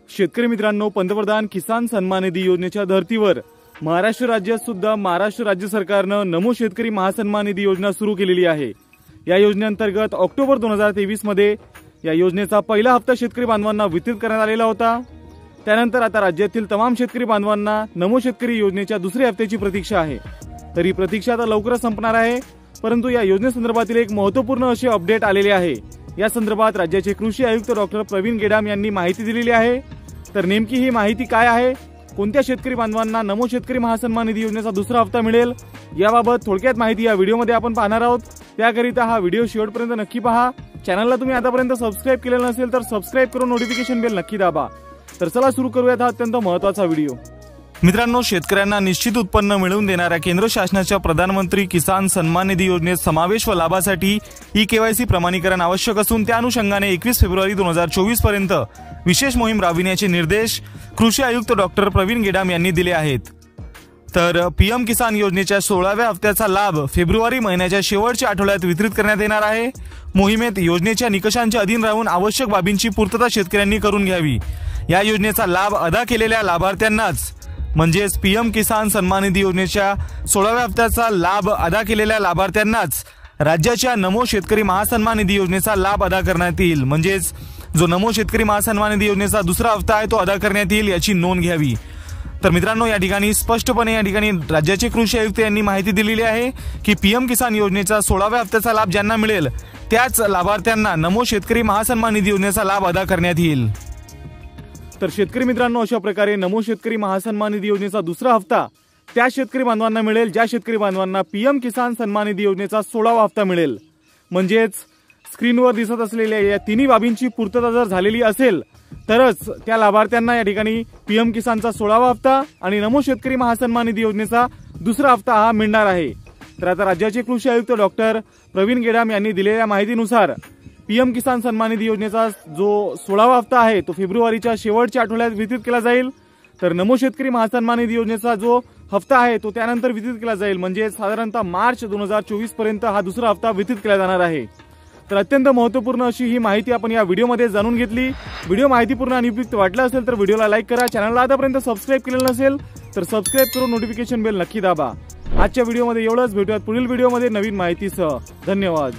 शेतकरी मित्रांनो, पंतप्रधान किसान सन्मान निधी योजनेच्या धर्तीवर महाराष्ट्र राज्यात सुद्धा महाराष्ट्र राज्य सरकारने नमो शेतकरी महासन्मान निधी योजना सुरू केलेली आहे। या योजनेअंतर्गत ऑक्टोबर 2023 मध्ये या योजनेचा पहिला हप्ता शेतकरी बांधवांना वितरित करण्यात आलेला होता। त्यानंतर आता राज्यातील तमाम शेतकरी बांधवांना नमो शेतकरी योजनेच्या दुसऱ्या हप्त्याची प्रतीक्षा आहे। तर ही प्रतीक्षा आता लवकरच संपणार आहे, परंतु या योजनेसंदर्भातील एक महत्त्वपूर्ण असे अपडेट आलेले आहे। या संदर्भात राज्याचे कृषी आयुक्त डॉक्टर प्रवीण गेडाम यांनी माहिती दिलेली आहे। तर नेमकी ही माहिती काय आहे, कोणत्या शेतकरी बांधवांना नमो शेतकरी महासन्मान निधी योजनेचा दुसरा हप्ता मिळेल, याबाबत थोडक्यात माहिती या व्हिडिओमध्ये आपण पाहणार आहोत। त्याकरिता हा व्हिडिओ शेवटपर्यंत नक्की पहा। चॅनलला तुम्ही आतापर्यंत सबस्क्राइब केलेलं नसेल तर सबस्क्राइब करून नोटिफिकेशन बेल नक्की दाबा। तर चला सुरू करूयात हा अत्यंत महत्त्वाचा व्हिडिओ। मित्रांनो, शेतकऱ्यांना निश्चित उत्पन्न मिळवून देणाऱ्या केंद्र शासनाच्या प्रधानमंत्री किसान सन्मान निधी योजनेत समावेश व लाभासाठी ई-केवायसी प्रमाणीकरण आवश्यक असून त्या अनुषंगाने 21 फेब्रुवारी 2024 पर्यंत विशेष मोहीम राबविण्याचे निर्देश कृषी आयुक्त डॉक्टर प्रवीण गेडाम यांनी दिले आहेत। तर पीएम किसान योजनेच्या 16व्या हप्त्याचा लाभ फेब्रुवारी महिन्याच्या शेवटच्या आठवड्यात वितरित करण्यात येणार आहे। मोहिमेत योजनेच्या निकषांच्या अधीन राहून आवश्यक बाबींची पूर्तता शेतकऱ्यांनी करून घ्यावी। या योजनेचा लाभ अदा केलेल्या लाभार्थ्यांनाच म्हणजेच पीएम किसान सन्मान निधी योजनेच्या 16व्या हप्त्याचा लाभ अदा केलेल्या लाभार्थ्यांनाच राज्याच्या नमो शेतकरी महासन्मान निधी योजनेचा लाभ अदा करण्यात येईल। म्हणजेच जो नमो शेतकरी महासन्मान निधी योजनेचा दुसरा हप्ता आहे तो अदा करण्यात येईल, याची नोंद घ्यावी। तर मित्रांनो, या ठिकाणी स्पष्टपणे या ठिकाणी राज्याचे कृषी आयुक्त यांनी माहिती दिलेली आहे की पीएम किसान योजनेचा 16व्या हप्त्याचा लाभ ज्यांना मिळेल त्याच लाभार्थ्यांना नमो शेतकरी महासन्मान निधी योजनेचा लाभ अदा करण्यात येईल। तर शेतकरी मित्रांनो, अशा प्रकारे नमो शेतकरी महासन्मान निधी योजनेचा दुसरा हप्ता त्या शेतकरी बांधवांना मिळेल ज्या शेतकरी बांधवांना पीएम किसान सन्मान निधी योजनेचा 16वा हप्ता मिळेल। म्हणजेच स्क्रीनवर दिसत असलेल्या या तिन्ही बाबींची पूर्तता जर झालेली असेल तरच त्या लाभार्थ्यांना या ठिकाणी पीएम किसानचा 16वा हप्ता आणि नमो शेतकरी महासन्मान निधी योजनेचा दुसरा हप्ता हा मिळणार आहे। तर आता राज्याचे कृषी आयुक्त डॉक्टर प्रवीण गेडाम यांनी दिलेल्या माहितीनुसार पीएम किसान सन्मान निधी योजनेचा जो 16वा हप्ता आहे तो फेब्रुवारीच्या शेवटच्या आठवड्यात वितरित केला जाईल। तर नमो शेतकरी महासन्मान निधी योजनेचा जो हप्ता आहे तो त्यानंतर वितरित केला जाईल, म्हणजे साधारणतः मार्च 2024 पर्यंत हा दुसरा हप्ता वितरित केला जाणार आहे। तर अत्यंत महत्त्वपूर्ण अशी ही माहिती आपण या व्हिडिओमध्ये जाणून घेतली। व्हिडिओ माहितीपूर्ण आणि उपयुक्त वाटला असेल तर व्हिडिओला लाईक करा। चॅनलला आतापर्यंत सबस्क्राइब केलेलं नसेल तर सबस्क्राइब करून नोटिफिकेशन बेल नक्की दाबा। आजच्या व्हिडिओमध्ये एवढंच, भेटूयात पुढील व्हिडिओमध्ये नवीन माहितीसह। धन्यवाद।